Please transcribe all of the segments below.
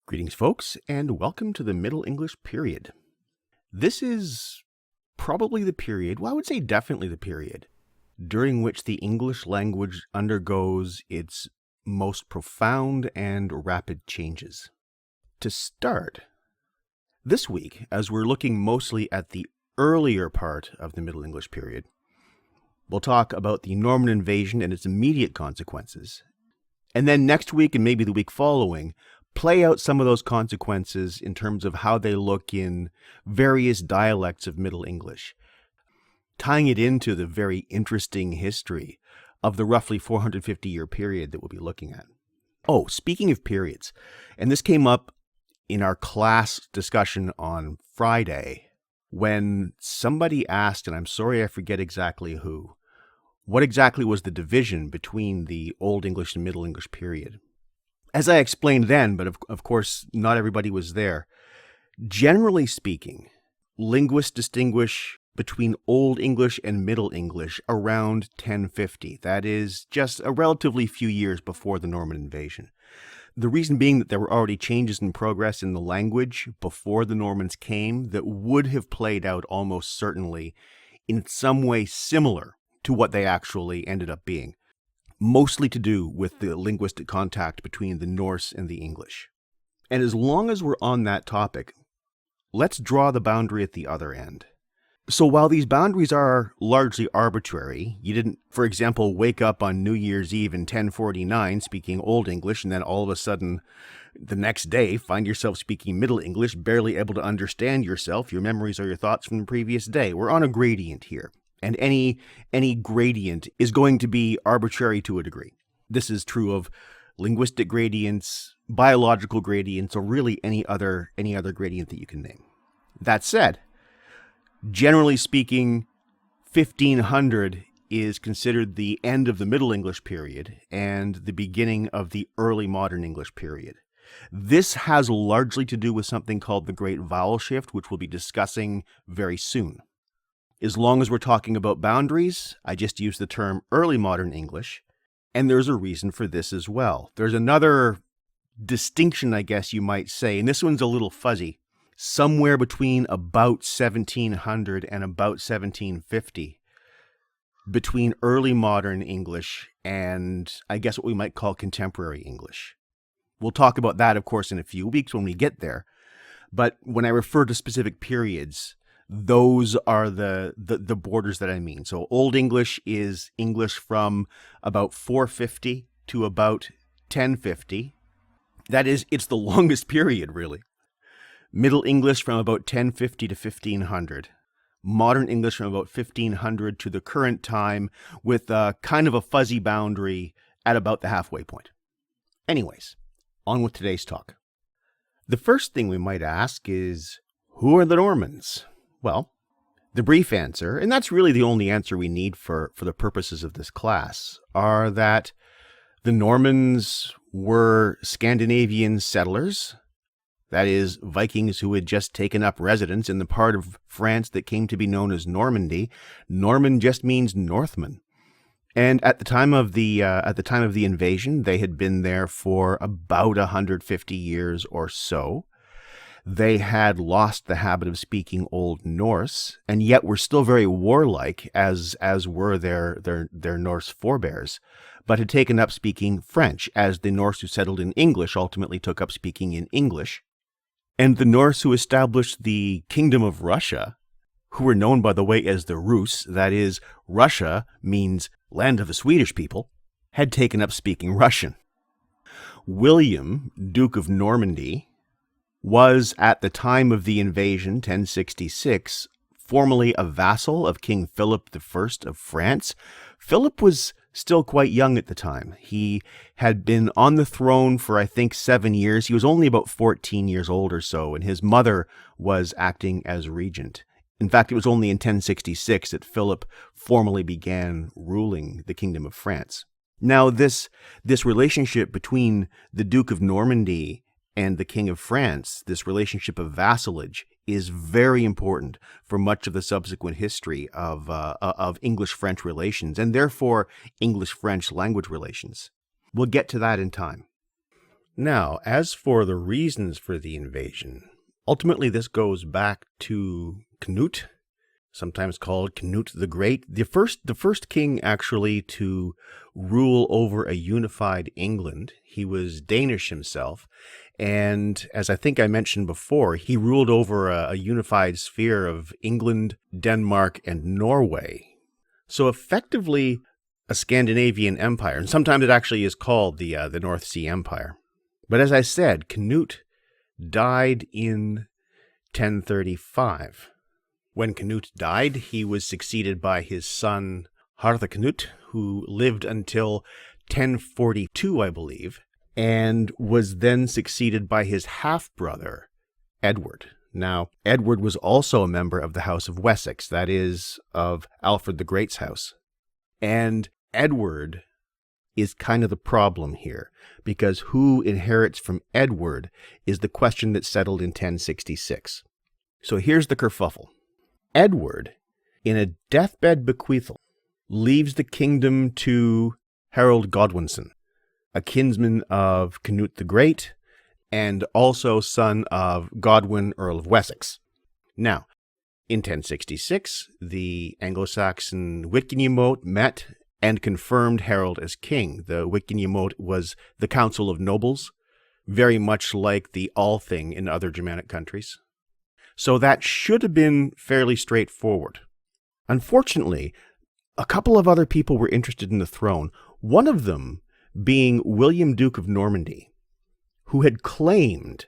Greetings, folks, and welcome to the Middle English period. This is probably the period, well, I would say definitely the period, during which the English language undergoes its most profound and rapid changes. To start, this week, as we're looking mostly at the earlier part of the Middle English period, we'll talk about the Norman invasion and its immediate consequences. And then next week, and maybe the week following, play out some of those consequences in terms of how they look in various dialects of Middle English, tying it into the very interesting history of the roughly 450-year period that we'll be looking at. Oh, speaking of periods, and this came up in our class discussion on Friday, when somebody asked, and I'm sorry I forget exactly who, what exactly was the division between the Old English and Middle English period? As I explained then, but of course not everybody was there, generally speaking, linguists distinguish between Old English and Middle English around 1050. That is just a relatively few years before the Norman invasion. The reason being that there were already changes in progress in the language before the Normans came that would have played out almost certainly in some way similar to what they actually ended up being, mostly to do with the linguistic contact between the Norse and the English. And as long as we're on that topic, let's draw the boundary at the other end. So while these boundaries are largely arbitrary, you didn't, for example, wake up on New Year's Eve in 1049 speaking Old English and then all of a sudden the next day find yourself speaking Middle English, barely able to understand yourself, your memories or your thoughts from the previous day. We're on a gradient here. And any gradient is going to be arbitrary to a degree. This is true of linguistic gradients, biological gradients, or really any other gradient that you can name. That said, generally speaking, 1500 is considered the end of the Middle English period and the beginning of the early modern English period. This has largely to do with something called the Great Vowel Shift, which we'll be discussing very soon. As long as we're talking about boundaries, I just use the term early modern English, and there's a reason for this as well. There's another distinction, I guess you might say, and this one's a little fuzzy, somewhere between about 1700 and about 1750, between early modern English and I guess what we might call contemporary English. We'll talk about that, of course, in a few weeks when we get there, but when I refer to specific periods, those are the borders that I mean. So Old English is English from about 450 to about 1050. That is, it's the longest period, really. Middle English from about 1050 to 1500. Modern English from about 1500 to the current time with kind of a fuzzy boundary at about the halfway point. Anyways, on with today's talk. The first thing we might ask is, who are the Normans? Well, the brief answer, and that's really the only answer we need for the purposes of this class, are that the Normans were Scandinavian settlers, that is, Vikings who had just taken up residence in the part of France that came to be known as Normandy. Norman just means Northman. And at the time of the invasion, they had been there for about 150 years or so. They had lost the habit of speaking Old Norse, and yet were still very warlike, as were their Norse forebears, but had taken up speaking French, as the Norse who settled in English ultimately took up speaking in English. And the Norse who established the Kingdom of Russia, who were known, by the way, as the Rus, that is, Russia means land of the Swedish people, had taken up speaking Russian. William, Duke of Normandy, was, at the time of the invasion, 1066, formerly a vassal of King Philip I of France. Philip was still quite young at the time. He had been on the throne for, I think, 7 years. He was only about 14 years old or so, and his mother was acting as regent. In fact, it was only in 1066 that Philip formally began ruling the Kingdom of France. Now, this relationship between the Duke of Normandy and the King of France, this relationship of vassalage, is very important for much of the subsequent history of English-French relations, and therefore English-French language relations. We'll get to that in time. Now, as for the reasons for the invasion, ultimately this goes back to Canute, sometimes called Canute the Great, the first king actually to rule over a unified England. He was Danish himself, and as I think I mentioned before, he ruled over a unified sphere of England, Denmark, and Norway. So effectively a Scandinavian empire, and sometimes it actually is called the North Sea Empire. But as I said, Canute died in 1035. When Canute died, he was succeeded by his son Harthacnut, who lived until 1042, I believe, and was then succeeded by his half-brother, Edward. Now, Edward was also a member of the House of Wessex, that is, of Alfred the Great's house. And Edward is kind of the problem here, because who inherits from Edward is the question that's settled in 1066. So here's the kerfuffle. Edward, in a deathbed bequeathal, leaves the kingdom to Harold Godwinson, a kinsman of Canute the Great, and also son of Godwin, Earl of Wessex. Now, in 1066, the Anglo-Saxon Wittenagemot met and confirmed Harold as king. The Wittenagemot was the Council of Nobles, very much like the Althing in other Germanic countries. So that should have been fairly straightforward. Unfortunately, a couple of other people were interested in the throne, one of them being William, Duke of Normandy, who had claimed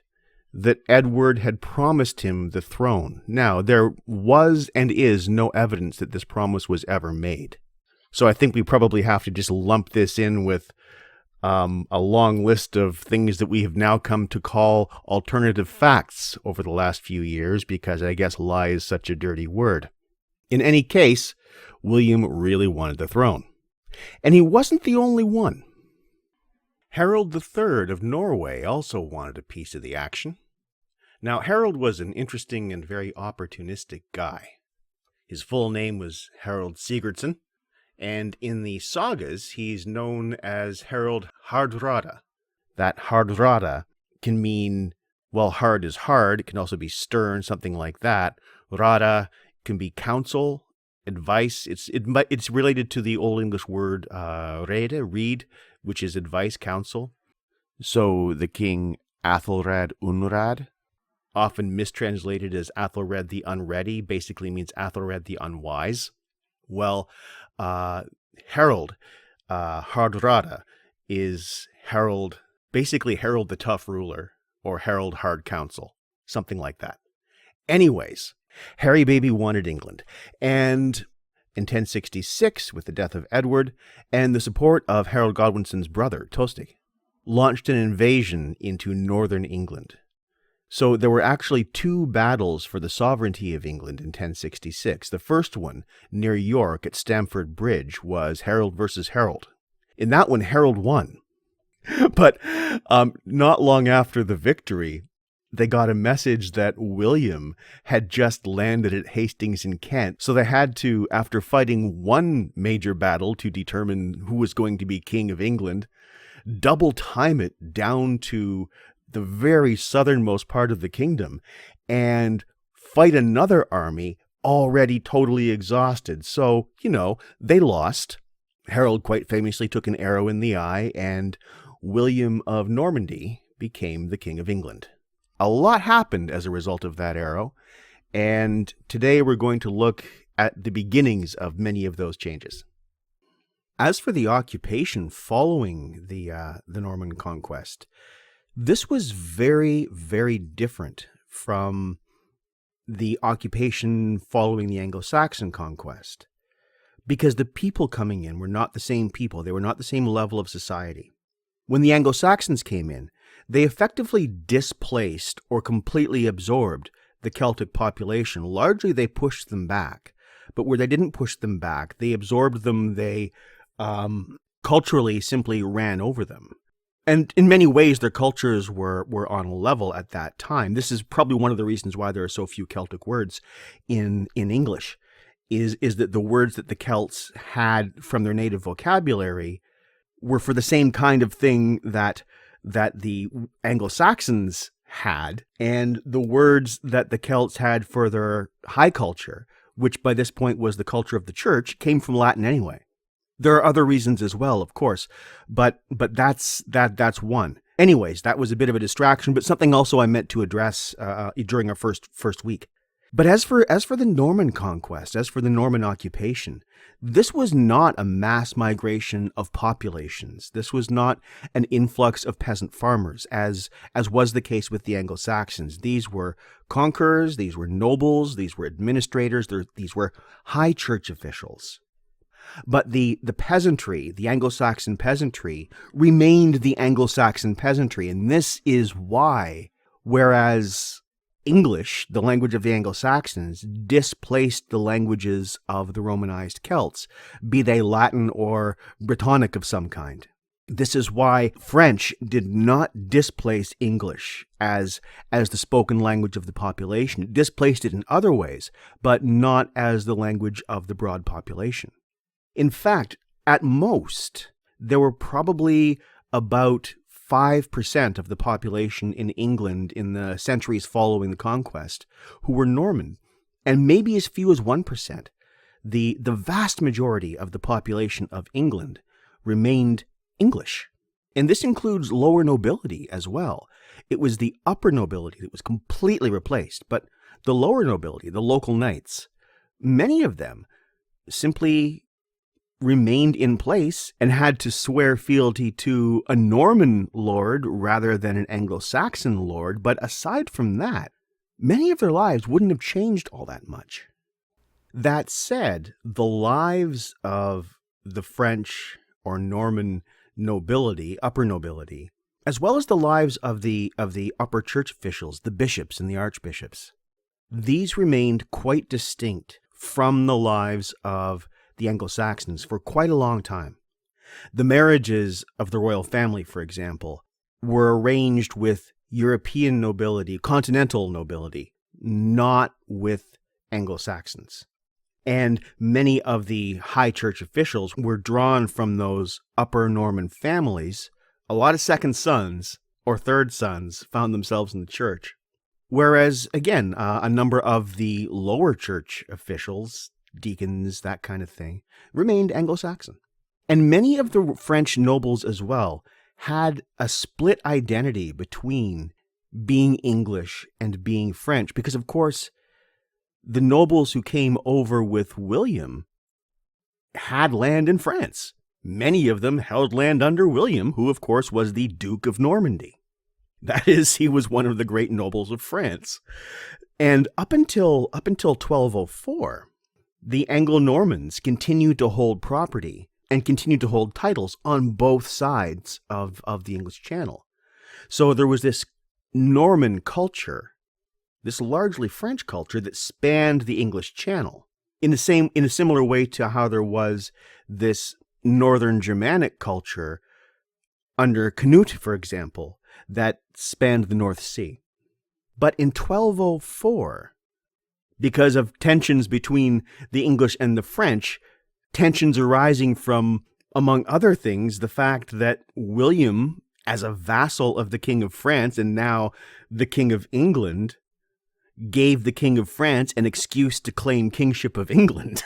that Edward had promised him the throne. Now, there was and is no evidence that this promise was ever made. So I think we probably have to just lump this in with a long list of things that we have now come to call alternative facts over the last few years, because I guess lie is such a dirty word. In any case, William really wanted the throne. And he wasn't the only one. Harold III of Norway also wanted a piece of the action. Now, Harold was an interesting and very opportunistic guy. His full name was Harold Sigurdsson, and in the sagas, he's known as Harold Hardrada. That Hardrada can mean, well, hard is hard. It can also be stern, something like that. Rada can be counsel, advice. It's related to the Old English word read, which is advice, counsel. So the king Athelred Unrad, often mistranslated as Athelred the Unready, basically means Athelred the Unwise. Well, Harold Hardrada is Harold, basically Harold the Tough Ruler, or Harold Hard Counsel, something like that. Anyways, Harry Baby wanted England, and in 1066, with the death of Edward and the support of Harold Godwinson's brother, Tostig, launched an invasion into northern England. So there were actually two battles for the sovereignty of England in 1066. The first one, near York at Stamford Bridge, was Harold versus Harold. In that one, Harold won. But not long after the victory, they got a message that William had just landed at Hastings in Kent. So they had to, after fighting one major battle to determine who was going to be king of England, double time it down to the very southernmost part of the kingdom and fight another army already totally exhausted. So, they lost. Harold quite famously took an arrow in the eye, and William of Normandy became the King of England. A lot happened as a result of that arrow, and today we're going to look at the beginnings of many of those changes. As for the occupation following the Norman conquest, this was very, very different from the occupation following the Anglo-Saxon conquest, because the people coming in were not the same people. They were not the same level of society. When the Anglo-Saxons came in, they effectively displaced or completely absorbed the Celtic population. Largely, they pushed them back. But where they didn't push them back, they absorbed them. They culturally simply ran over them. And in many ways, their cultures were on a level at that time. This is probably one of the reasons why there are so few Celtic words in English, is that the words that the Celts had from their native vocabulary were for the same kind of thing that that the Anglo-Saxons had and the words that the Celts had for their high culture, which by this point was the culture of the church, came from Latin anyway. There are other reasons as well, of course, but that's one. Anyways, that was a bit of a distraction, but something also I meant to address during our first week. But as for the Norman conquest, as for the Norman occupation, this was not a mass migration of populations. This was not an influx of peasant farmers, as was the case with the Anglo-Saxons. These were conquerors, these were nobles, these were administrators, these were high church officials. But the peasantry, the Anglo-Saxon peasantry, remained the Anglo-Saxon peasantry. And this is why, whereas English, the language of the Anglo-Saxons, displaced the languages of the Romanized Celts, be they Latin or Brittonic of some kind. This is why French did not displace English as the spoken language of the population. It displaced it in other ways, but not as the language of the broad population. In fact, at most, there were probably about 5% of the population in England in the centuries following the conquest who were Norman, and maybe as few as 1%. The vast majority of the population of England remained English. And this includes lower nobility as well. It was the upper nobility that was completely replaced, but the lower nobility, the local knights, many of them simply remained in place and had to swear fealty to a Norman lord rather than an Anglo-Saxon lord. But aside from that, many of their lives wouldn't have changed all that much. That said, the lives of the French or Norman nobility, upper nobility, as well as the lives of the upper church officials, the bishops and the archbishops, these remained quite distinct from the lives of the Anglo-Saxons for quite a long time. The marriages of the royal family, for example, were arranged with European nobility, continental nobility, not with Anglo-Saxons. And many of the high church officials were drawn from those upper Norman families. A lot of second sons or third sons found themselves in the church. Whereas, again, a number of the lower church officials, deacons, that kind of thing, remained Anglo-Saxon. And many of the French nobles as well had a split identity between being English and being French, because of course the nobles who came over with William had land in France. Many of them held land under William, who of course was the Duke of Normandy. That is, he was one of the great nobles of France. And up until 1204, the Anglo-Normans continued to hold property and continued to hold titles on both sides of the English Channel. So there was this Norman culture, this largely French culture that spanned the English Channel in a similar way to how there was this Northern Germanic culture under Canute, for example, that spanned the North Sea. But in 1204, because of tensions between the English and the French, tensions arising from, among other things, the fact that William, as a vassal of the King of France and now the King of England, gave the King of France an excuse to claim kingship of England.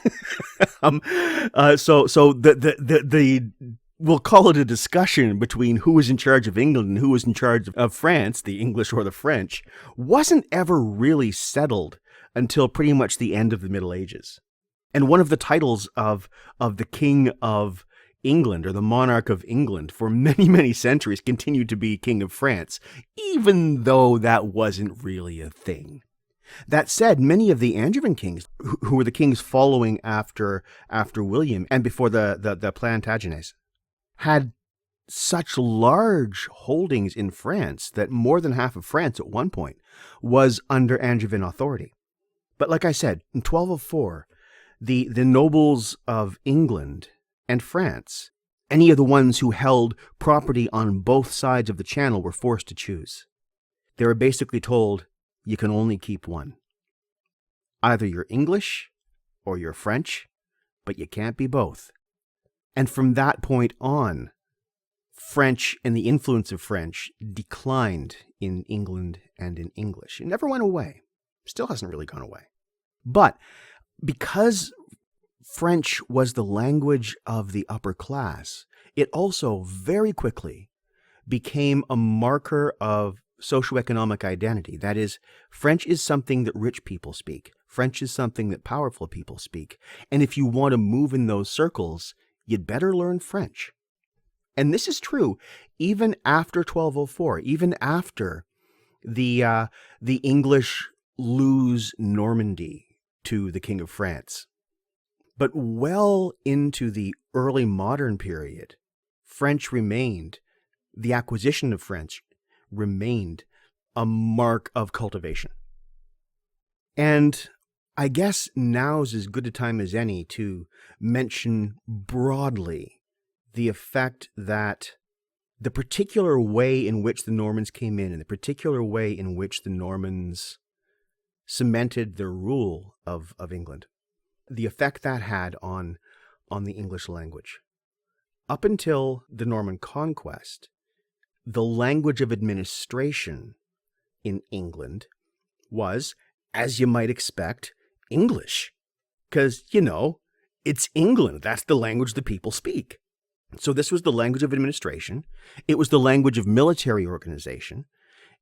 We'll call it a discussion between who was in charge of England and who was in charge of France, the English or the French, wasn't ever really settled until pretty much the end of the Middle Ages. And one of the titles of the King of England, or the monarch of England, for many, many centuries continued to be King of France, even though that wasn't really a thing. That said, many of the Angevin kings, who were the kings following after William and before the Plantagenets, had such large holdings in France that more than half of France at one point was under Angevin authority. But like I said, in 1204, the nobles of England and France, any of the ones who held property on both sides of the Channel, were forced to choose. They were basically told, you can only keep one. Either you're English or you're French, but you can't be both. And from that point on, French and the influence of French declined in England and in English. It never went away. Still hasn't really gone away. But because French was the language of the upper class, it also very quickly became a marker of socioeconomic identity. That is, French is something that rich people speak. French is something that powerful people speak. And if you want to move in those circles, you'd better learn French. And this is true even after 1204, even after the English lose Normandy to the King of France. But well into the early modern period, French remained, the acquisition of French remained a mark of cultivation. And I guess now's as good a time as any to mention broadly the effect that the particular way in which the Normans came in and the particular way in which the Normans cemented their rule of England, the effect that had on the English language. Up until the Norman conquest, the language of administration in England was, as you might expect, English. Because, it's England. That's the language the people speak. So this was the language of administration. It was the language of military organization.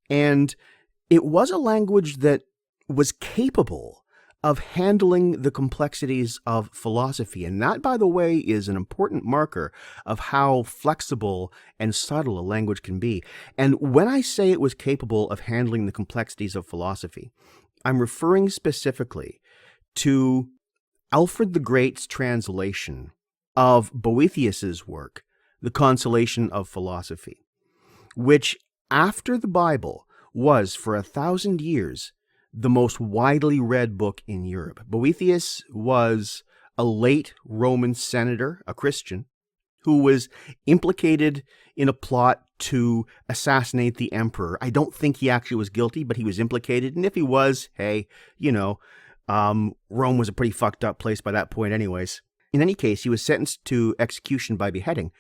And it was a language that was capable of handling the complexities of philosophy. And that, by the way, is an important marker of how flexible and subtle a language can be. And when I say it was capable of handling the complexities of philosophy, I'm referring specifically to Alfred the Great's translation of Boethius's work, The Consolation of Philosophy, which, after the Bible, was for 1,000 years the most widely read book in Europe. Boethius was a late Roman senator, a Christian, who was implicated in a plot to assassinate the emperor. I don't think he actually was guilty, but he was implicated. And if he was, hey, Rome was a pretty fucked up place by that point anyways. In any case, he was sentenced to execution by beheading.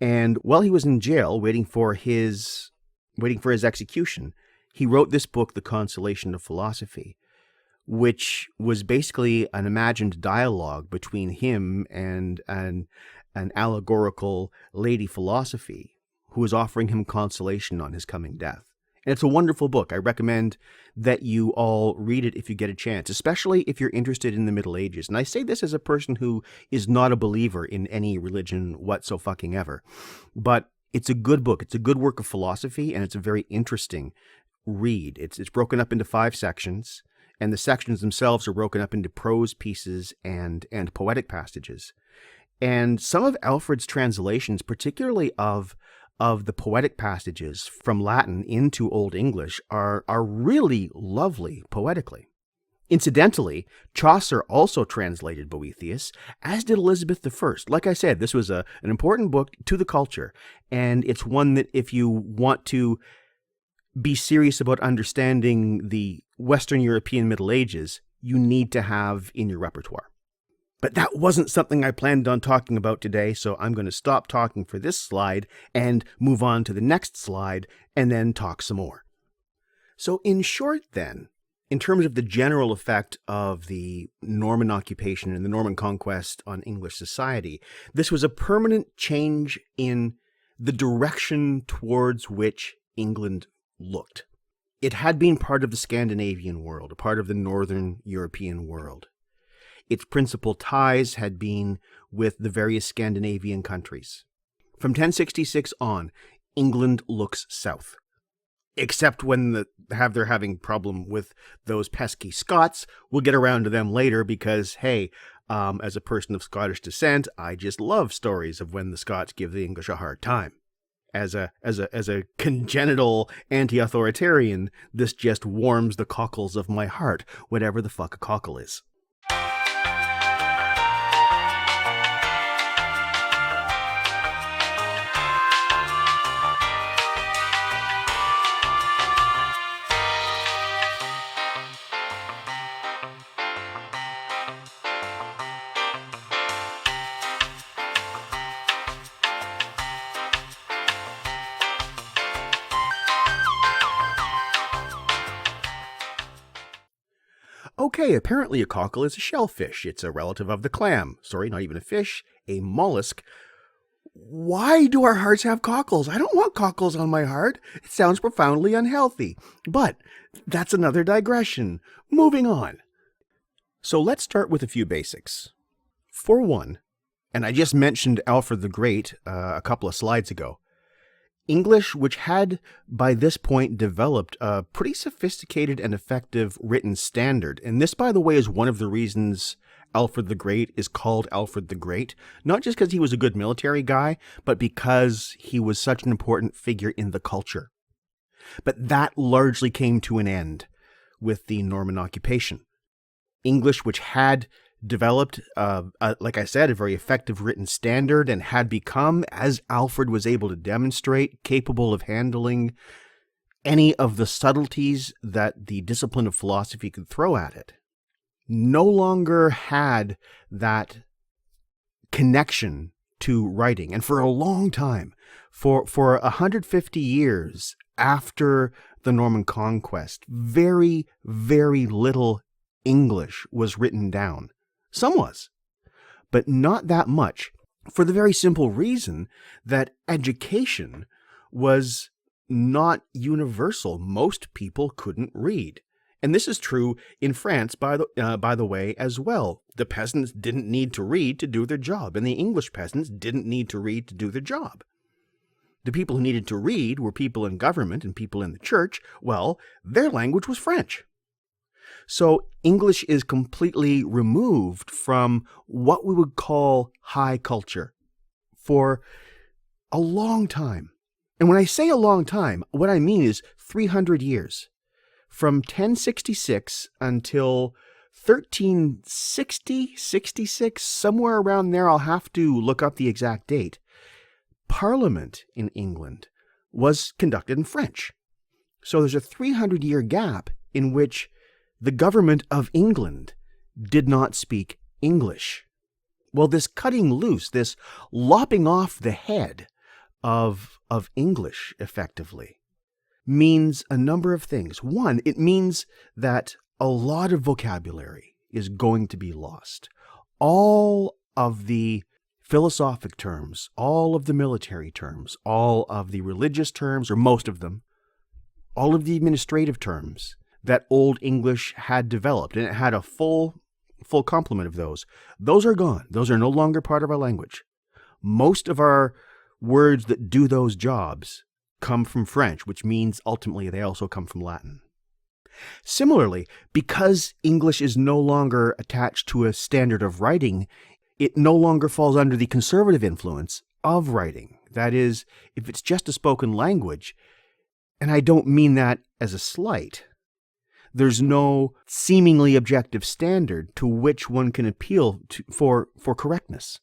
And while he was in jail waiting for his execution, he wrote this book, The Consolation of Philosophy, which was basically an imagined dialogue between him and an allegorical lady philosophy who was offering him consolation on his coming death. And it's a wonderful book. I recommend that you all read it if you get a chance, especially if you're interested in the Middle Ages. And I say this as a person who is not a believer in any religion whatsoever. But it's a good book. It's a good work of philosophy, and it's a very interesting read. It's broken up into 5 sections, and the sections themselves are broken up into prose pieces and poetic passages. And some of Alfred's translations, particularly of the poetic passages from Latin into Old English, are really lovely poetically. Incidentally, Chaucer also translated Boethius, as did Elizabeth I. Like I said, this was an important book to the culture, and it's one that if you want to be serious about understanding the Western European Middle Ages, you need to have in your repertoire. But that wasn't something I planned on talking about today, so I'm going to stop talking for this slide and move on to the next slide and then talk some more. So in short then, in terms of the general effect of the Norman occupation and the Norman conquest on English society, this was a permanent change in the direction towards which England looked. It had been part of the Scandinavian world, a part of the Northern European world. Its principal ties had been with the various Scandinavian countries. From 1066 on, England looks south. Except when they're having problem with those pesky Scots. We'll get around to them later because, hey, as a person of Scottish descent, I just love stories of when the Scots give the English a hard time. As a congenital anti-authoritarian, this just warms the cockles of my heart, whatever the fuck a cockle is. Okay, apparently a cockle is a shellfish. It's a relative of the clam. Sorry, not even a fish, a mollusk. Why do our hearts have cockles? I don't want cockles on my heart. It sounds profoundly unhealthy. But that's another digression. Moving on. So let's start with a few basics. For one, and I just mentioned Alfred the Great a couple of slides ago, English, which had by this point developed a pretty sophisticated and effective written standard, and this, by the way, is one of the reasons Alfred the Great is called Alfred the Great, not just because he was a good military guy, but because he was such an important figure in the culture. But that largely came to an end with the Norman occupation. English, which had developed, like I said, a very effective written standard and had become, as Alfred was able to demonstrate, capable of handling any of the subtleties that the discipline of philosophy could throw at it, no longer had that connection to writing. And for a long time, for 150 years after the Norman conquest, very, very little English was written down. Some was, but not that much, for the very simple reason that education was not universal. Most people couldn't read. And this is true in France, by the way, as well. The peasants didn't need to read to do their job, and the English peasants didn't need to read to do their job. The people who needed to read were people in government and people in the church. Well, their language was French. So English is completely removed from what we would call high culture for a long time. And when I say a long time, what I mean is 300 years. From 1066 until 1360, 66, somewhere around there, I'll have to look up the exact date. Parliament in England was conducted in French. So there's a 300-year gap in which the government of England did not speak English. Well, this cutting loose, this lopping off the head of English, effectively, means a number of things. One, it means that a lot of vocabulary is going to be lost. All of the philosophic terms, all of the military terms, all of the religious terms, or most of them, all of the administrative terms that Old English had developed, and it had a full complement of those are gone. Those are no longer part of our language. Most of our words that do those jobs come from French, which means ultimately they also come from Latin. Similarly, because English is no longer attached to a standard of writing, it no longer falls under the conservative influence of writing. That is, if it's just a spoken language, and I don't mean that as a slight, there's no seemingly objective standard to which one can appeal to for correctness.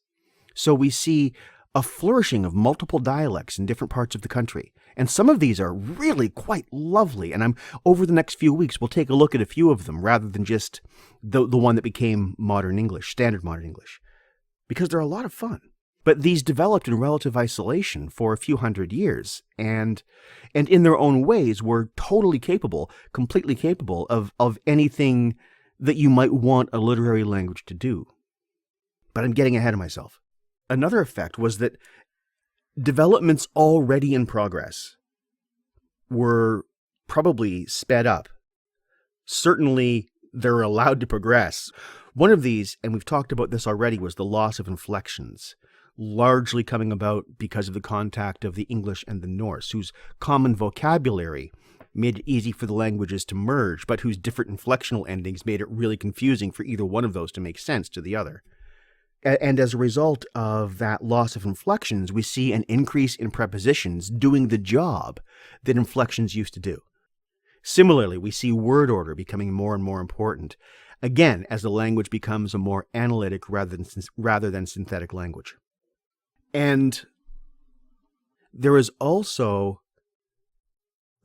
So we see a flourishing of multiple dialects in different parts of the country. And some of these are really quite lovely. And over the next few weeks, we'll take a look at a few of them rather than just the one that became modern English, standard modern English, because they're a lot of fun. But these developed in relative isolation for a few hundred years, and in their own ways were totally capable, completely capable of anything that you might want a literary language to do. But I'm getting ahead of myself. Another effect was that developments already in progress were probably sped up. Certainly, they're allowed to progress. One of these, and we've talked about this already, was the loss of inflections, largely coming about because of the contact of the English and the Norse, whose common vocabulary made it easy for the languages to merge, but whose different inflectional endings made it really confusing for either one of those to make sense to the other. And as a result of that loss of inflections, we see an increase in prepositions doing the job that inflections used to do. Similarly, we see word order becoming more and more important, again, as the language becomes a more analytic rather than synthetic language. And there is also,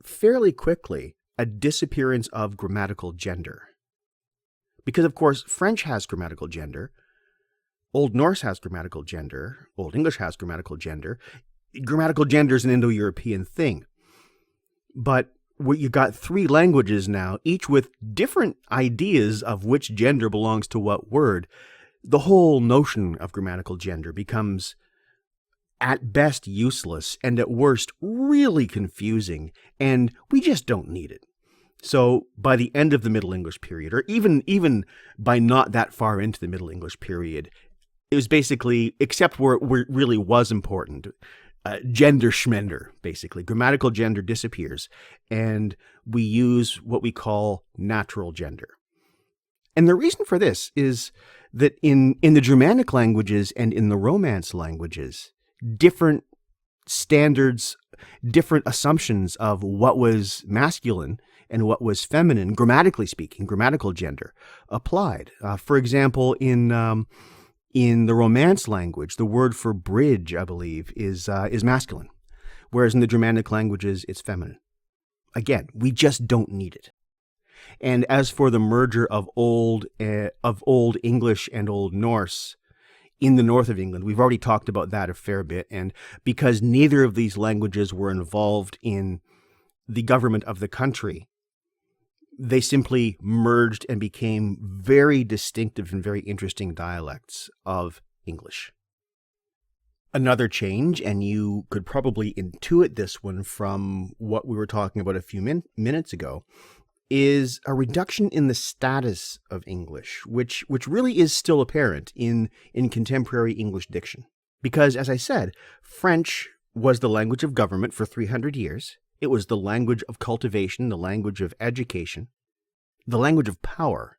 fairly quickly, a disappearance of grammatical gender. Because, of course, French has grammatical gender, Old Norse has grammatical gender, Old English has grammatical gender. Grammatical gender is an Indo-European thing. But where you got three languages now, each with different ideas of which gender belongs to what word, the whole notion of grammatical gender becomes at best useless and at worst really confusing, and we just don't need it. So by the end of the Middle English period, or even by not that far into the Middle English period, it was basically, except where it really was important, gender schmender, basically. Grammatical gender disappears, and we use what we call natural gender. And the reason for this is that in the Germanic languages and in the Romance languages, different standards, different assumptions of what was masculine and what was feminine, grammatically speaking, grammatical gender, applied. For example, in the Romance language, the word for bridge, I believe, is masculine, whereas in the Germanic languages, it's feminine. Again, we just don't need it. And as for the merger of Old English and Old Norse in the north of England, we've already talked about that a fair bit. And because neither of these languages were involved in the government of the country, they simply merged and became very distinctive and very interesting dialects of English. Another change, and you could probably intuit this one from what we were talking about a few minutes ago, is a reduction in the status of English, which really is still apparent in contemporary English diction. Because, as I said, French was the language of government for 300 years. It was the language of cultivation, the language of education, the language of power,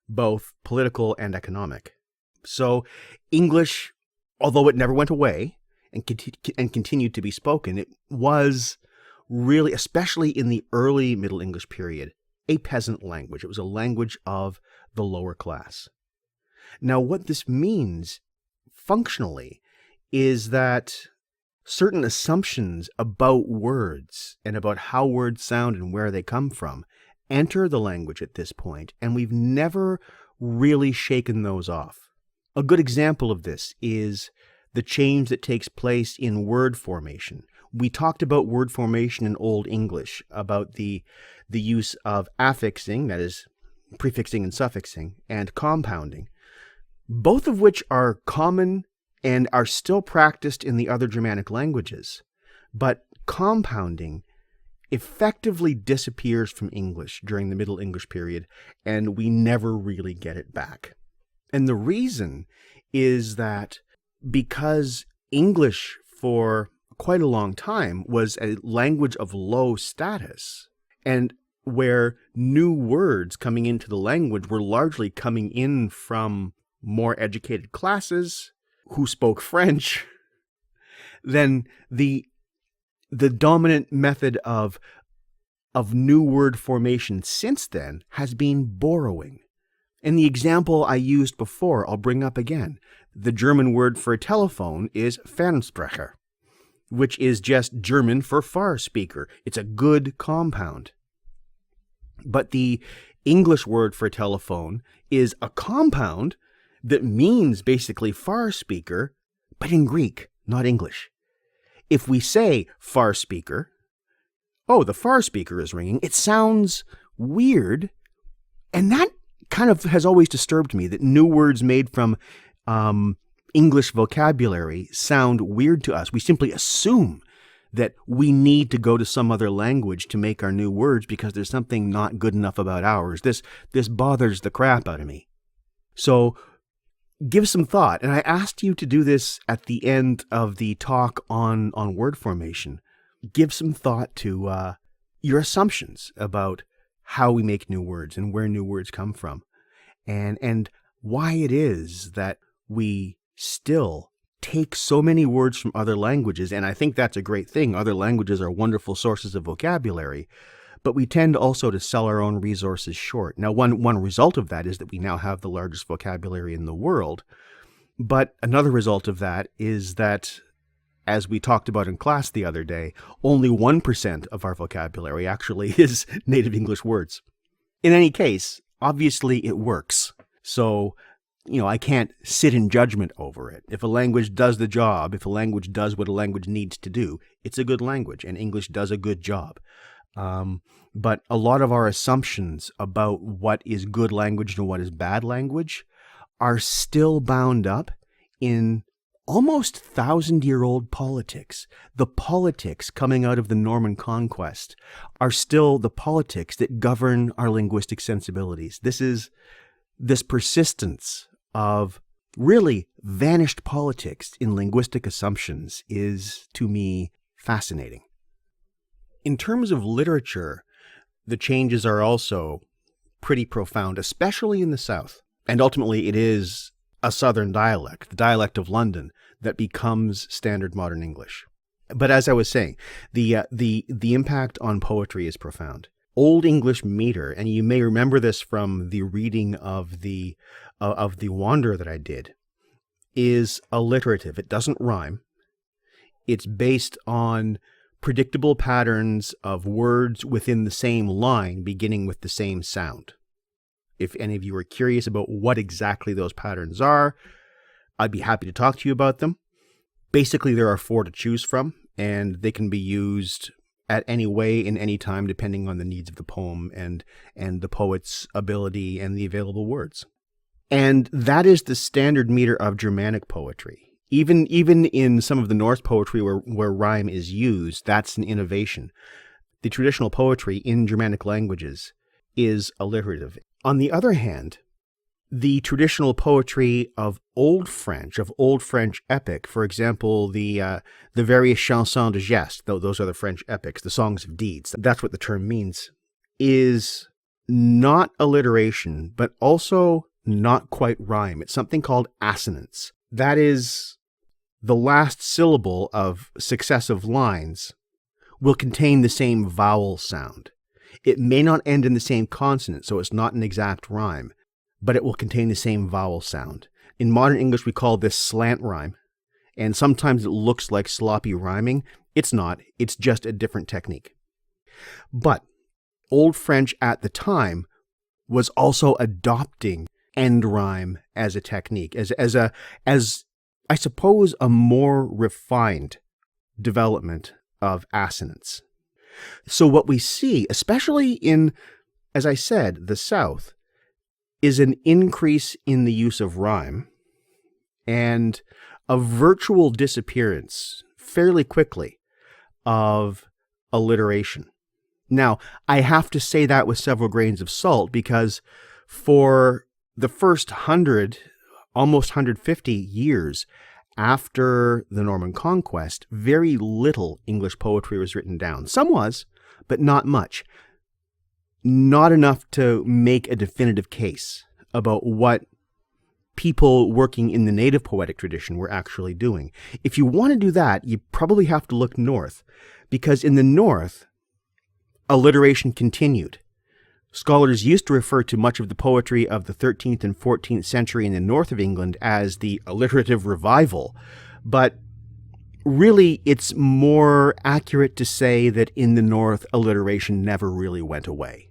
both political and economic. So English, although it never went away and continued to be spoken, it was really, especially in the early Middle English period, a peasant language. It was a language of the lower class. Now, what this means functionally is that certain assumptions about words and about how words sound and where they come from enter the language at this point, and we've never really shaken those off. A good example of this is the change that takes place in word formation. We talked about word formation in Old English, about the use of affixing, that is, prefixing and suffixing, and compounding, both of which are common and are still practiced in the other Germanic languages. But compounding effectively disappears from English during the Middle English period, and we never really get it back. And the reason is that because English for quite a long time was a language of low status, and where new words coming into the language were largely coming in from more educated classes who spoke French, then the dominant method of new word formation since then has been borrowing. And the example I used before, I'll bring up again. The German word for telephone is Fernsprecher, which is just German for far speaker. It's a good compound. But the English word for telephone is a compound that means basically far speaker, but in Greek, not English. If we say far speaker, oh, the far speaker is ringing, it sounds weird. And that kind of has always disturbed me, that new words made from English vocabulary sound weird to us. We simply assume that we need to go to some other language to make our new words because there's something not good enough about ours. This bothers the crap out of me. So give some thought. And I asked you to do this at the end of the talk on word formation. Give some thought to your assumptions about how we make new words and where new words come from, and why it is that we still take so many words from other languages. And I think that's a great thing. Other languages are wonderful sources of vocabulary, but we tend also to sell our own resources short. Now, one result of that is that we now have the largest vocabulary in the world. But another result of that is that, as we talked about in class the other day, only 1% of our vocabulary actually is native English words. In any case, obviously it works. So, I can't sit in judgment over it. If a language does the job, if a language does what a language needs to do, it's a good language, and English does a good job. But a lot of our assumptions about what is good language and what is bad language are still bound up in almost 1,000-year-old politics. The politics coming out of the Norman conquest are still the politics that govern our linguistic sensibilities. This persistence of really vanished politics in linguistic assumptions is, to me, fascinating. In terms of literature, the changes are also pretty profound, especially in the South. And ultimately, it is a Southern dialect, the dialect of London, that becomes standard modern English. But as I was saying, the impact on poetry is profound. Old English meter, and you may remember this from the reading of the Wanderer that I did, is alliterative. It doesn't rhyme. It's based on predictable patterns of words within the same line beginning with the same sound. If any of you are curious about what exactly those patterns are, I'd be happy to talk to you about them. Basically, there are 4 to choose from, and they can be used at any way in any time depending on the needs of the poem and the poet's ability and the available words. And that is the standard meter of Germanic poetry. Even in some of the Norse poetry where rhyme is used, that's an innovation. The traditional poetry in Germanic languages is alliterative. On the other hand, the traditional poetry of Old French epic, for example, the various chansons de geste, though those are the French epics, the songs of deeds, that's what the term means, is not alliteration, but also not quite rhyme. It's something called assonance. That is, the last syllable of successive lines will contain the same vowel sound. It may not end in the same consonant, so it's not an exact rhyme, but it will contain the same vowel sound. In modern English, we call this slant rhyme, and sometimes it looks like sloppy rhyming. It's not. It's just a different technique. But Old French at the time was also adopting end rhyme as a technique, as I suppose a more refined development of assonance. So what we see, especially in, as I said, the South, is an increase in the use of rhyme and a virtual disappearance fairly quickly of alliteration. Now, I have to say that with several grains of salt because for the first 100, almost 150 years after the Norman conquest, very little English poetry was written down. Some was, but not much. Not enough to make a definitive case about what people working in the native poetic tradition were actually doing. If you want to do that, you probably have to look north, because in the north, alliteration continued. Scholars used to refer to much of the poetry of the 13th and 14th century in the north of England as the alliterative revival, but really it's more accurate to say that in the north, alliteration never really went away.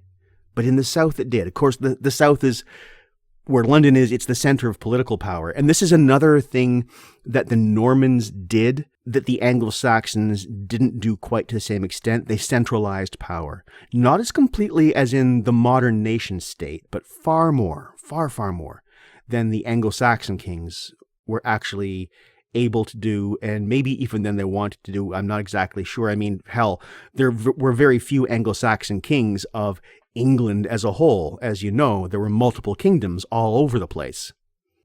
But in the south, it did. Of course, the south is where London is. It's the center of political power. And this is another thing that the Normans did that the Anglo-Saxons didn't do quite to the same extent. They centralized power. Not as completely as in the modern nation state, but far more than the Anglo-Saxon kings were actually able to do, and maybe even than they wanted to do. I'm not exactly sure. I mean, hell, there were very few Anglo-Saxon kings of England as a whole. As you know, there were multiple kingdoms all over the place.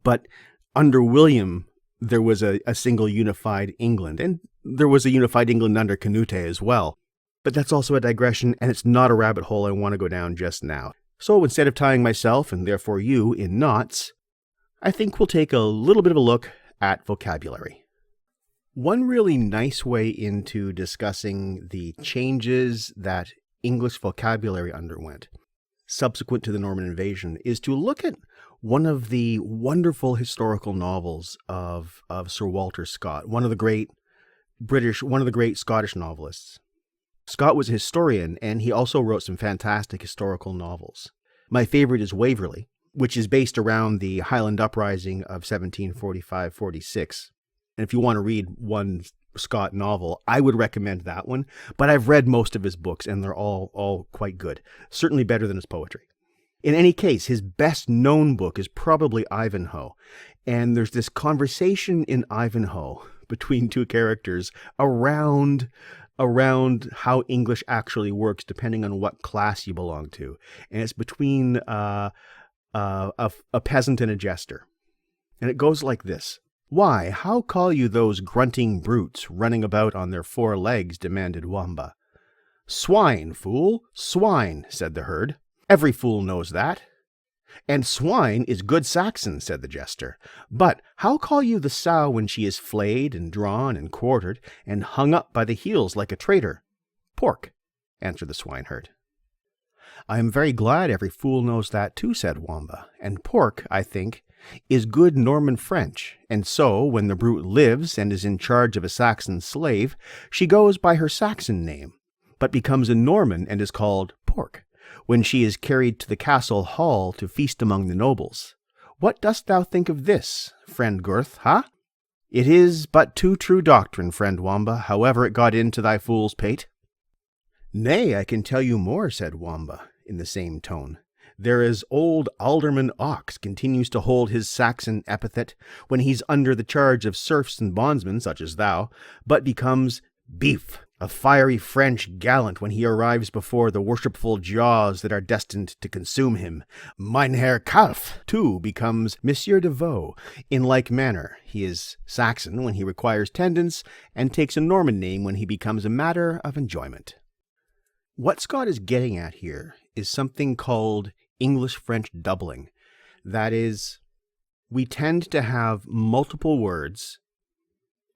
But under William, there was a single unified England, and there was a unified England under Canute as well. But that's also a digression, and it's not a rabbit hole I want to go down just now. So instead of tying myself, and therefore you, in knots, I think we'll take a little bit of a look at vocabulary. One really nice way into discussing the changes that English vocabulary underwent subsequent to the Norman invasion is to look at one of the wonderful historical novels of Sir Walter Scott, one of the great Scottish novelists. Scott was a historian, and he also wrote some fantastic historical novels. My favorite is Waverley, which is based around the Highland Uprising of 1745-46. And if you want to read one Scott novel, I would recommend that one. But I've read most of his books, and they're all quite good. Certainly better than his poetry. In any case, his best known book is probably Ivanhoe. And there's this conversation in Ivanhoe between two characters around how English actually works, depending on what class you belong to. And it's between a peasant and a jester. And it goes like this. "Why, how call you those grunting brutes running about on their 4 legs?" demanded Wamba. "Swine, fool, swine," said the herd. "Every fool knows that." "And swine is good Saxon," said the jester. "But how call you the sow when she is flayed and drawn and quartered and hung up by the heels like a traitor?" "Pork," answered the swineherd. "I am very glad every fool knows that too," said Wamba. "And pork, I think, is good Norman French, and so, when the brute lives and is in charge of a Saxon slave, she goes by her Saxon name, but becomes a Norman and is called Pork, when she is carried to the castle hall to feast among the nobles. What dost thou think of this, friend Gurth, ha?" "It is but too true doctrine, friend Wamba, however it got into thy fool's pate." "Nay, I can tell you more," said Wamba, in the same tone. "There is old Alderman Ox continues to hold his Saxon epithet when he's under the charge of serfs and bondsmen such as thou, but becomes Beef, a fiery French gallant when he arrives before the worshipful jaws that are destined to consume him. Mynheer Kalf, too, becomes Monsieur de Vaux. In like manner, he is Saxon when he requires tendance, and takes a Norman name when he becomes a matter of enjoyment." What Scott is getting at here is something called English-French doubling. That is, we tend to have multiple words,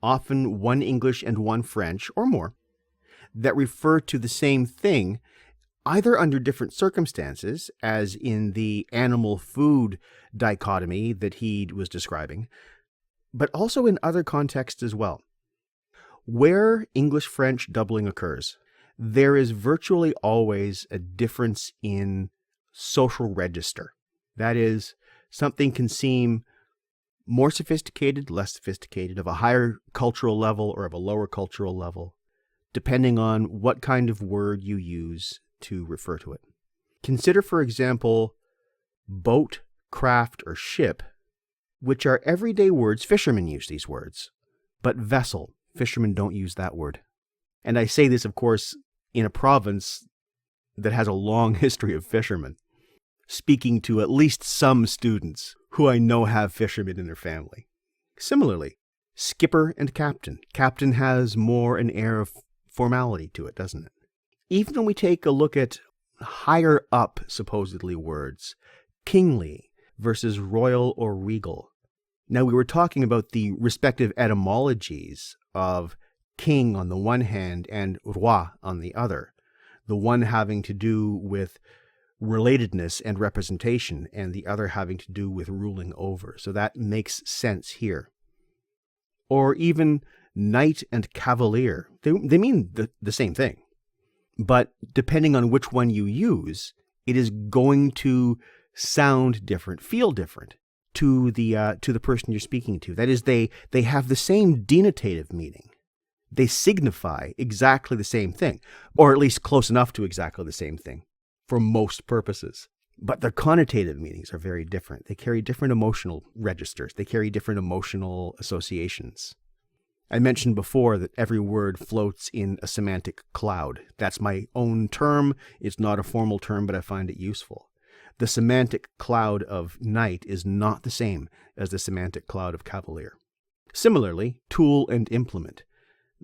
often one English and one French, or more, that refer to the same thing, either under different circumstances, as in the animal-food dichotomy that he was describing, but also in other contexts as well. Where English-French doubling occurs, there is virtually always a difference in social register. That is, something can seem more sophisticated, less sophisticated, of a higher cultural level or of a lower cultural level, depending on what kind of word you use to refer to it. Consider, for example, boat, craft, or ship, which are everyday words. Fishermen use these words. But vessel, fishermen don't use that word. And I say this, of course, in a province that has a long history of fishermen, speaking to at least some students who I know have fishermen in their family. Similarly, skipper and captain. Captain has more an air of formality to it, doesn't it? Even when we take a look at higher up, supposedly, words, kingly versus royal or regal. Now, we were talking about the respective etymologies of king on the one hand and roi on the other, the one having to do with relatedness and representation, and the other having to do with ruling over. So that makes sense here. Or even knight and cavalier. They mean the same thing. But depending on which one you use, it is going to sound different, feel different to the person you're speaking to. That is, they have the same denotative meaning. They signify exactly the same thing, or at least close enough to exactly the same thing for most purposes. But their connotative meanings are very different. They carry different emotional registers. They carry different emotional associations. I mentioned before that every word floats in a semantic cloud. That's my own term. It's not a formal term, but I find it useful. The semantic cloud of knight is not the same as the semantic cloud of cavalier. Similarly, tool and implement.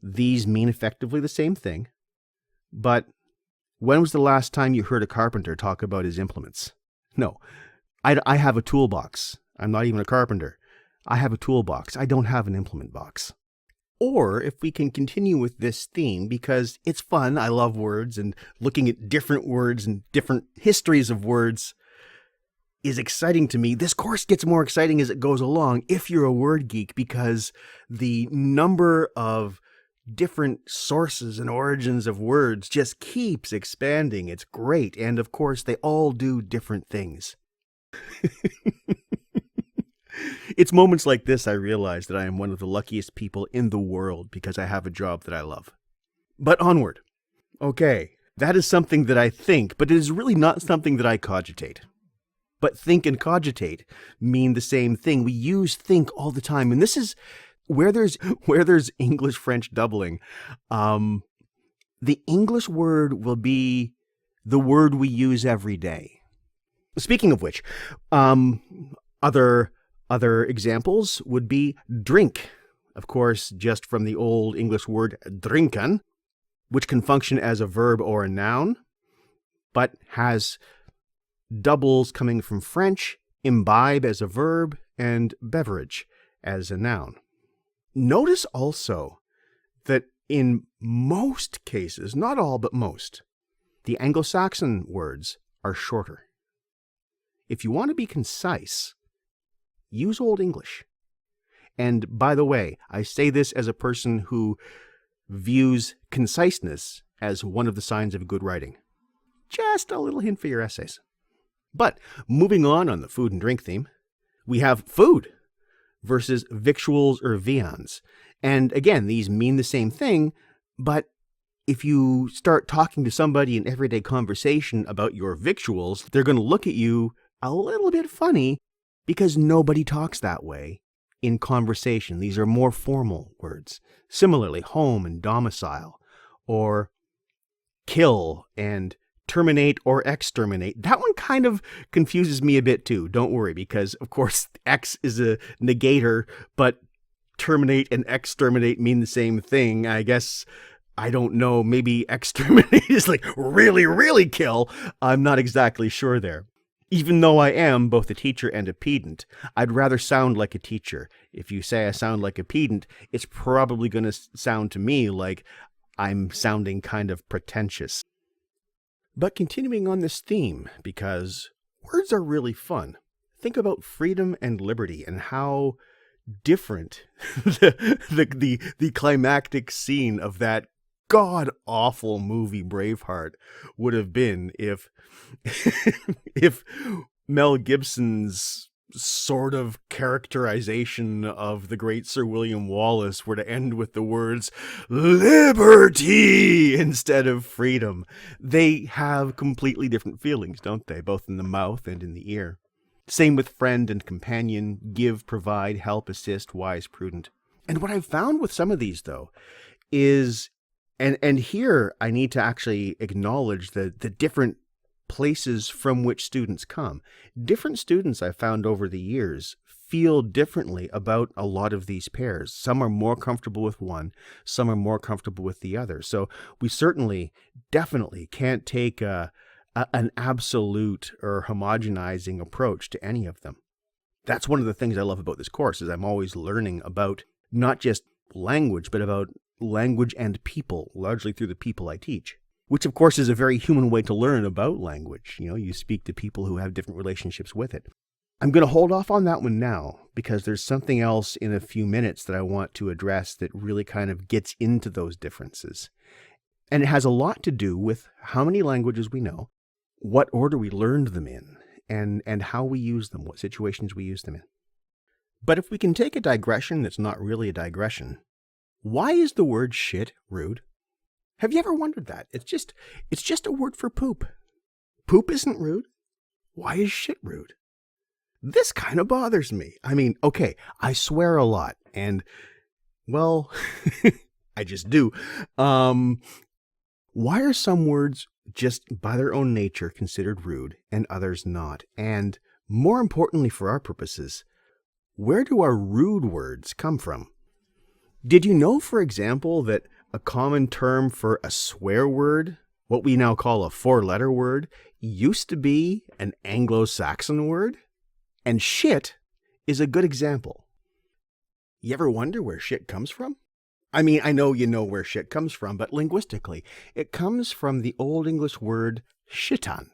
These mean effectively the same thing, but when was the last time you heard a carpenter talk about his implements? No, I have a toolbox. I'm not even a carpenter. I have a toolbox. I don't have an implement box. Or if we can continue with this theme, because it's fun, I love words, and looking at different words and different histories of words is exciting to me. This course gets more exciting as it goes along if you're a word geek, because the number of different sources and origins of words just keeps expanding. It's great. And of course, they all do different things. It's moments like this I realize that I am one of the luckiest people in the world because I have a job that I love. But onward. Okay, that is something that I think, but it is really not something that I cogitate. But think and cogitate mean the same thing. We use think all the time, and this is where there's English-French doubling. The English word will be the word we use every day. Speaking of which, other examples would be drink. Of course, just from the Old English word drinken, which can function as a verb or a noun, but has doubles coming from French, imbibe as a verb, and beverage as a noun. Notice also that in most cases, not all, but most, the Anglo-Saxon words are shorter. If you want to be concise, use Old English. And by the way, I say this as a person who views conciseness as one of the signs of good writing. Just a little hint for your essays. But moving on the food and drink theme, we have food versus victuals or viands. And again, these mean the same thing, but if you start talking to somebody in everyday conversation about your victuals, they're going to look at you a little bit funny because nobody talks that way in conversation. These are more formal words. Similarly, home and domicile, or kill and terminate or exterminate. That one kind of confuses me a bit too. Don't worry, because of course X is a negator, but terminate and exterminate mean the same thing. I guess, I don't know, maybe exterminate is like really, really kill. I'm not exactly sure there. Even though I am both a teacher and a pedant, I'd rather sound like a teacher. If you say I sound like a pedant, it's probably going to sound to me like I'm sounding kind of pretentious. But continuing on this theme, because words are really fun. Think about freedom and liberty and how different the climactic scene of that god-awful movie Braveheart would have been if Mel Gibson's sort of characterization of the great Sir William Wallace were to end with the words liberty instead of freedom. They have completely different feelings, don't they? Both in the mouth and in the ear. Same with friend and companion, give, provide, help, assist, wise, prudent. And what I've found with some of these, though, is, and here I need to actually acknowledge the different places from which students come. Different students I've found over the years feel differently about a lot of these pairs. Some are more comfortable with one, some are more comfortable with the other. So we certainly, definitely can't take an absolute or homogenizing approach to any of them. That's one of the things I love about this course, is I'm always learning about not just language, but about language and people, largely through the people I teach. Which, of course, is a very human way to learn about language. You know, you speak to people who have different relationships with it. I'm going to hold off on that one now, because there's something else in a few minutes that I want to address that really kind of gets into those differences. And it has a lot to do with how many languages we know, what order we learned them in, and how we use them, what situations we use them in. But if we can take a digression that's not really a digression, why is the word shit rude? Have you ever wondered that? It's just a word for poop. Poop isn't rude. Why is shit rude? This kind of bothers me. I mean, okay, I swear a lot, and, well, I just do. Why are some words just by their own nature considered rude and others not? And more importantly for our purposes, where do our rude words come from? Did you know, for example, that a common term for a swear word, what we now call a four-letter word, used to be an Anglo-Saxon word? And shit is a good example. You ever wonder where shit comes from? I mean, I know you know where shit comes from, but linguistically, it comes from the Old English word shitan.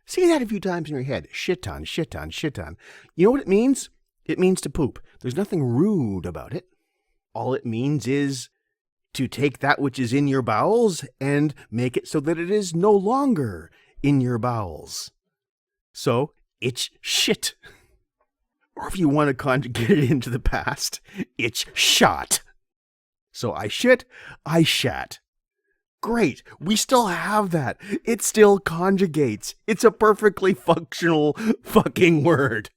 Say that a few times in your head. Shitan, shitan, shitan. You know what it means? It means to poop. There's nothing rude about it. All it means is to take that which is in your bowels and make it so that it is no longer in your bowels. So, it's shit. Or if you want to conjugate it into the past, it's shot. So I shit, I shat. Great, we still have that. It still conjugates. It's a perfectly functional fucking word.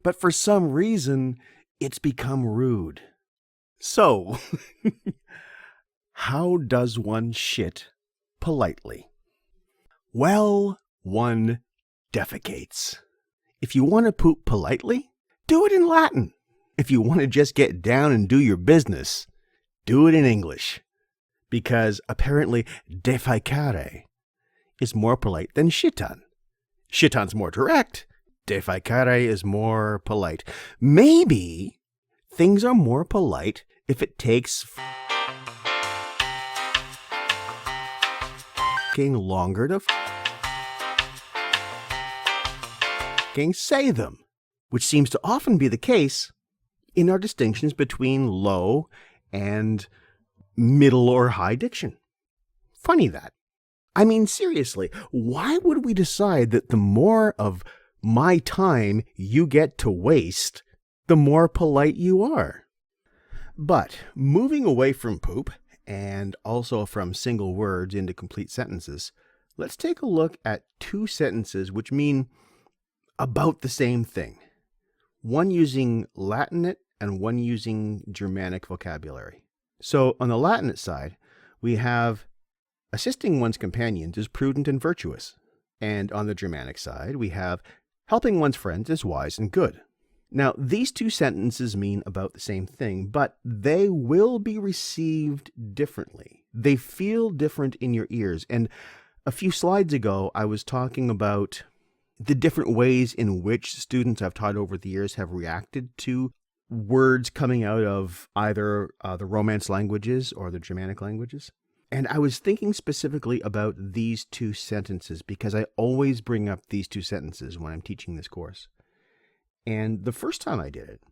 But for some reason, it's become rude. So, how does one shit politely? Well, one defecates. If you want to poop politely, do it in Latin. If you want to just get down and do your business, do it in English. Because apparently defecare is more polite than shitan. Shitan's more direct. Defecare is more polite. Maybe things are more polite if it takes longer to say them, which seems to often be the case in our distinctions between low and middle or high diction. Funny that. I mean, seriously, why would we decide that the more of my time you get to waste, the more polite you are? But moving away from poop, and also from single words into complete sentences, let's take a look at two sentences which mean about the same thing. One using Latinate and one using Germanic vocabulary. So on the Latinate side, we have assisting one's companions is prudent and virtuous. And on the Germanic side, we have helping one's friends is wise and good. Now, these two sentences mean about the same thing, but they will be received differently. They feel different in your ears. And a few slides ago, I was talking about the different ways in which students I've taught over the years have reacted to words coming out of either the Romance languages or the Germanic languages. And I was thinking specifically about these two sentences because I always bring up these two sentences when I'm teaching this course. And the first time I did it,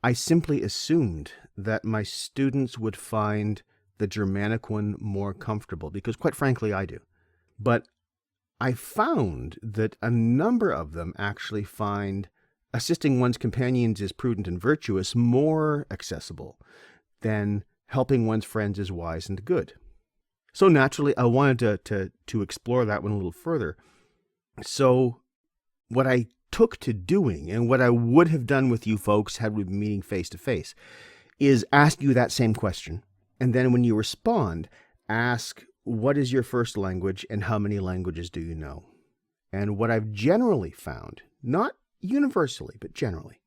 I simply assumed that my students would find the Germanic one more comfortable because, quite frankly, I do. But I found that a number of them actually find assisting one's companions is prudent and virtuous more accessible than helping one's friends is wise and good. So naturally, I wanted to explore that one a little further. So what I took to doing, and what I would have done with you folks had we been meeting face to face, is ask you that same question. And then when you respond, ask, what is your first language and how many languages do you know? And what I've generally found, not universally, but generally,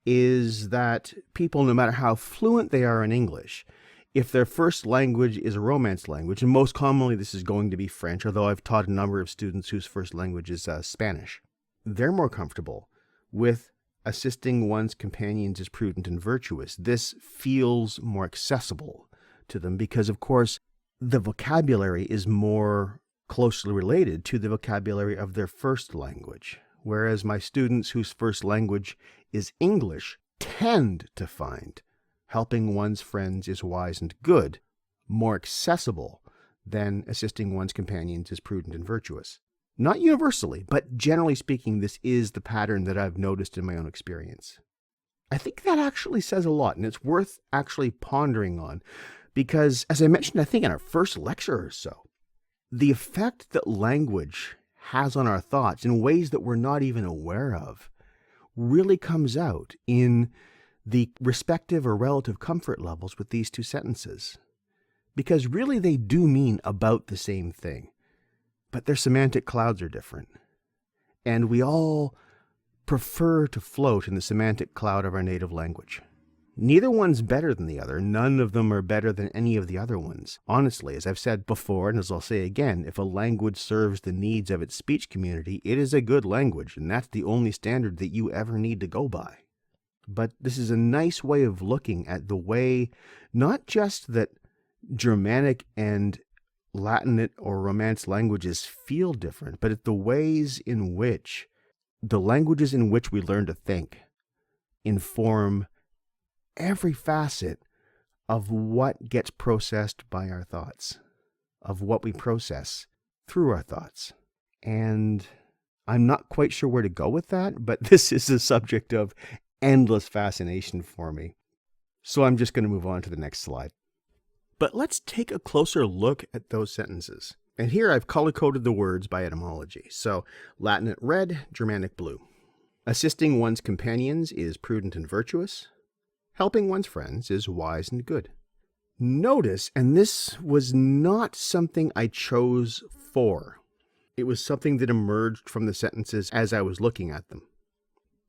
is that people, no matter how fluent they are in English, if their first language is a Romance language, and most commonly this is going to be French, although I've taught a number of students whose first language is Spanish, they're more comfortable with assisting one's companions is prudent and virtuous. This feels more accessible to them because, of course, the vocabulary is more closely related to the vocabulary of their first language, whereas my students whose first language is English tend to find helping one's friends is wise and good more accessible than assisting one's companions is prudent and virtuous. Not universally, but generally speaking, this is the pattern that I've noticed in my own experience. I think that actually says a lot, and it's worth actually pondering on, because as I mentioned, I think in our first lecture or so, the effect that language has on our thoughts in ways that we're not even aware of really comes out in the respective or relative comfort levels with these two sentences. Because really they do mean about the same thing, but their semantic clouds are different. And we all prefer to float in the semantic cloud of our native language. Neither one's better than the other. None of them are better than any of the other ones. Honestly, as I've said before, and as I'll say again, if a language serves the needs of its speech community, it is a good language, and that's the only standard that you ever need to go by. But this is a nice way of looking at the way, not just that Germanic and Latinate or Romance languages feel different, but at the ways in which the languages in which we learn to think inform every facet of what gets processed by our thoughts, of what we process through our thoughts. And I'm not quite sure where to go with that, but this is a subject of endless fascination for me. So I'm just going to move on to the next slide. But let's take a closer look at those sentences. And here I've color-coded the words by etymology. So Latin red, Germanic blue. Assisting one's companions is prudent and virtuous. Helping one's friends is wise and good. Notice, and this was not something I chose for. It was something that emerged from the sentences as I was looking at them.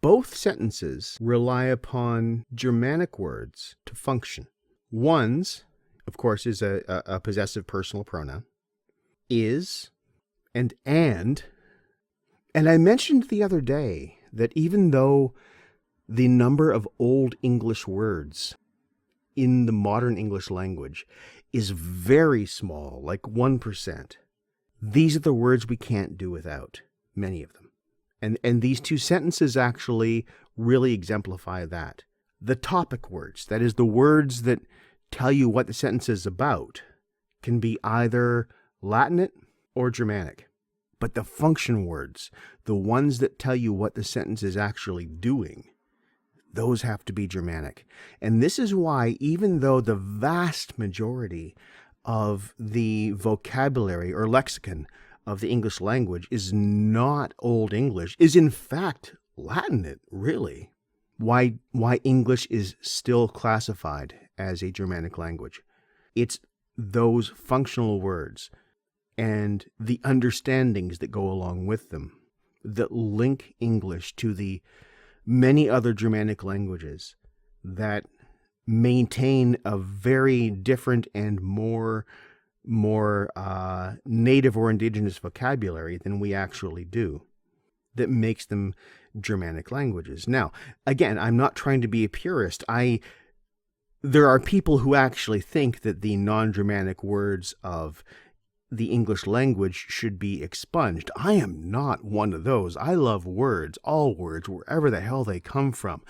Both sentences rely upon Germanic words to function. One's, of course, is a possessive personal pronoun. Is and. And I mentioned the other day that even though the number of Old English words in the modern English language is very small, like 1%, these are the words we can't do without, many of them. And these two sentences actually really exemplify that. The topic words, that is the words that tell you what the sentence is about, can be either Latinate or Germanic. But the function words, the ones that tell you what the sentence is actually doing, those have to be Germanic. And this is why, even though the vast majority of the vocabulary or lexicon of the English language is not Old English, is in fact Latinate, really, why English is still classified as a Germanic language. It's those functional words and the understandings that go along with them that link English to the many other Germanic languages that maintain a very different and more native or indigenous vocabulary than we actually do, that makes them Germanic languages. Now, again, I'm not trying to be a purist. There are people who actually think that the non-Germanic words of the English language should be expunged. I am not one of those. I love words, all words, wherever the hell they come from.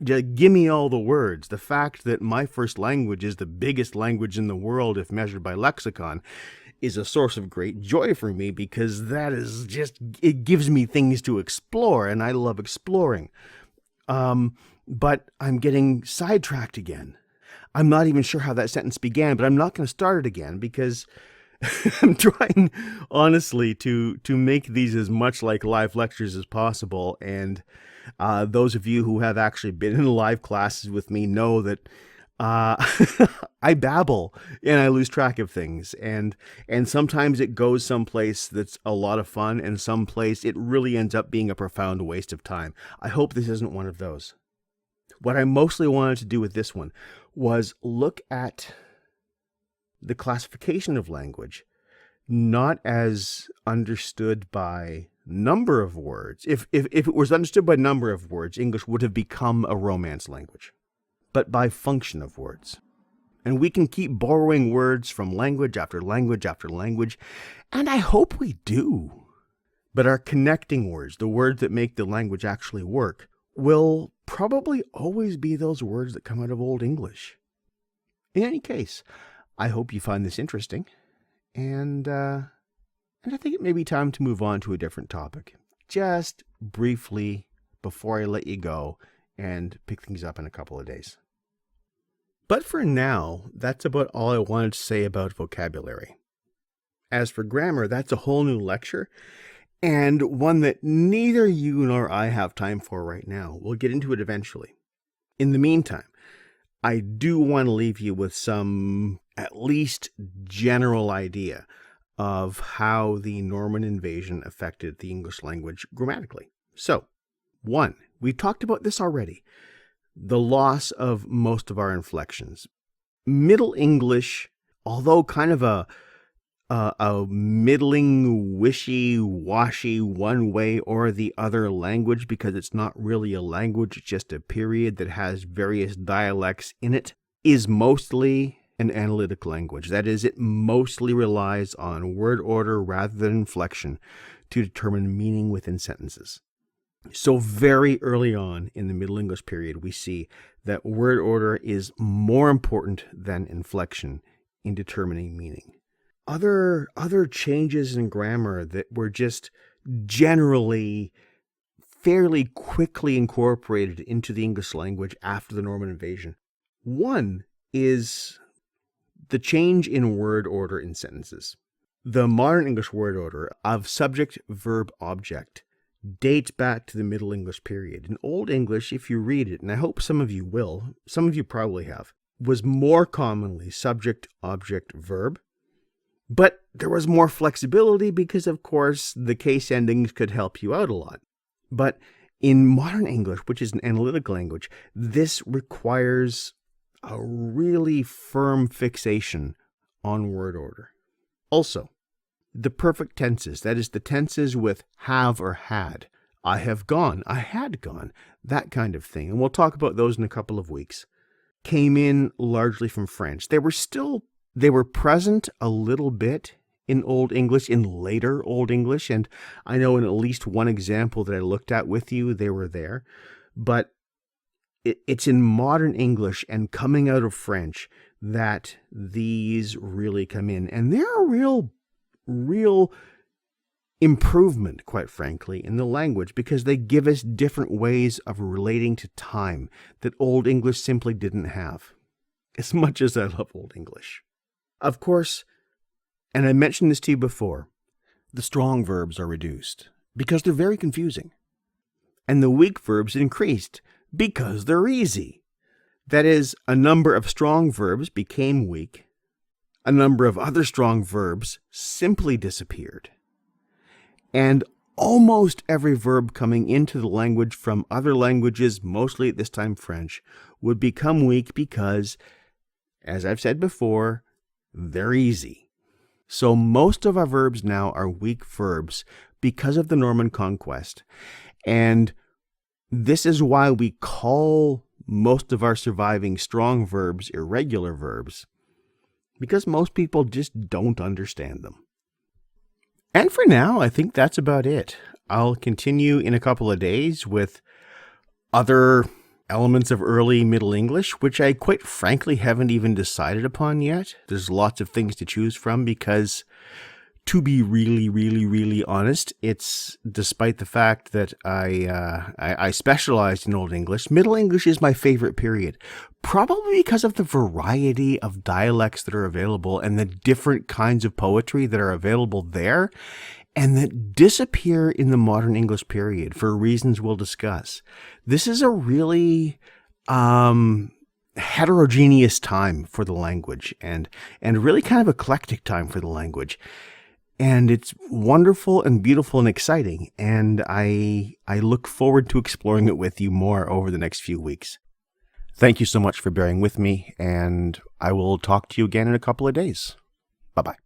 Give me all the words. The fact that my first language is the biggest language in the world, if measured by lexicon, is a source of great joy for me, because that is just, it gives me things to explore, and I love exploring. But I'm getting sidetracked again. I'm not even sure how that sentence began, but I'm not going to start it again, because I'm trying, honestly, to make these as much like live lectures as possible. And those of you who have actually been in live classes with me know that I babble and I lose track of things. And sometimes it goes someplace that's a lot of fun, and someplace it really ends up being a profound waste of time. I hope this isn't one of those. What I mostly wanted to do with this one was look at the classification of language, not as understood by number of words. If it was understood by number of words, English would have become a Romance language, but by function of words. And we can keep borrowing words from language after language after language, and I hope we do. But our connecting words, the words that make the language actually work, will probably always be those words that come out of Old English. In any case, I hope you find this interesting, and I think it may be time to move on to a different topic, just briefly before I let you go and pick things up in a couple of days. But for now, that's about all I wanted to say about vocabulary. As for grammar, that's a whole new lecture, and one that neither you nor I have time for right now. We'll get into it eventually. In the meantime, I do want to leave you with some, at least, general idea of how the Norman invasion affected the English language grammatically. So, 1, we've talked about this already, the loss of most of our inflections. Middle English, although kind of a middling, wishy-washy one way or the other language, because it's not really a language, it's just a period that has various dialects in it, is mostly an analytic language. That is, it mostly relies on word order rather than inflection to determine meaning within sentences. So very early on in the Middle English period, we see that word order is more important than inflection in determining meaning. Other changes in grammar that were just generally fairly quickly incorporated into the English language after the Norman invasion. One is the change in word order in sentences. The modern English word order of subject, verb, object dates back to the Middle English period. In Old English, if you read it, and I hope some of you will, some of you probably have, was more commonly subject, object, verb. But there was more flexibility because, of course, the case endings could help you out a lot. But in modern English, which is an analytic language, this requires a really firm fixation on word order. Also, the perfect tenses, that is the tenses with have or had. I have gone, I had gone, that kind of thing. And we'll talk about those in a couple of weeks. Came in largely from French. They were present a little bit in Old English, in later Old English, and I know in at least one example that I looked at with you, they were there. But it's in modern English and coming out of French that these really come in. And they're a real improvement, quite frankly, in the language because they give us different ways of relating to time that Old English simply didn't have, as much as I love Old English. Of course, and I mentioned this to you before, the strong verbs are reduced because they're very confusing. And the weak verbs increased because they're easy. That is, a number of strong verbs became weak. A number of other strong verbs simply disappeared. And almost every verb coming into the language from other languages, mostly at this time French, would become weak because, as I've said before, they're easy. So most of our verbs now are weak verbs because of the Norman conquest. And this is why we call most of our surviving strong verbs irregular verbs, because most people just don't understand them. And for now, I think that's about it. I'll continue in a couple of days with other elements of early Middle English, which I quite frankly haven't even decided upon yet. There's lots of things to choose from because, to be really honest, it's despite the fact that I specialized in Old English, Middle English is my favorite period, probably because of the variety of dialects that are available and the different kinds of poetry that are available there and that disappear in the modern English period for reasons we'll discuss. This is a really heterogeneous time for the language and really kind of eclectic time for the language. And it's wonderful and beautiful and exciting. And I look forward to exploring it with you more over the next few weeks. Thank you so much for bearing with me, and I will talk to you again in a couple of days. Bye-bye.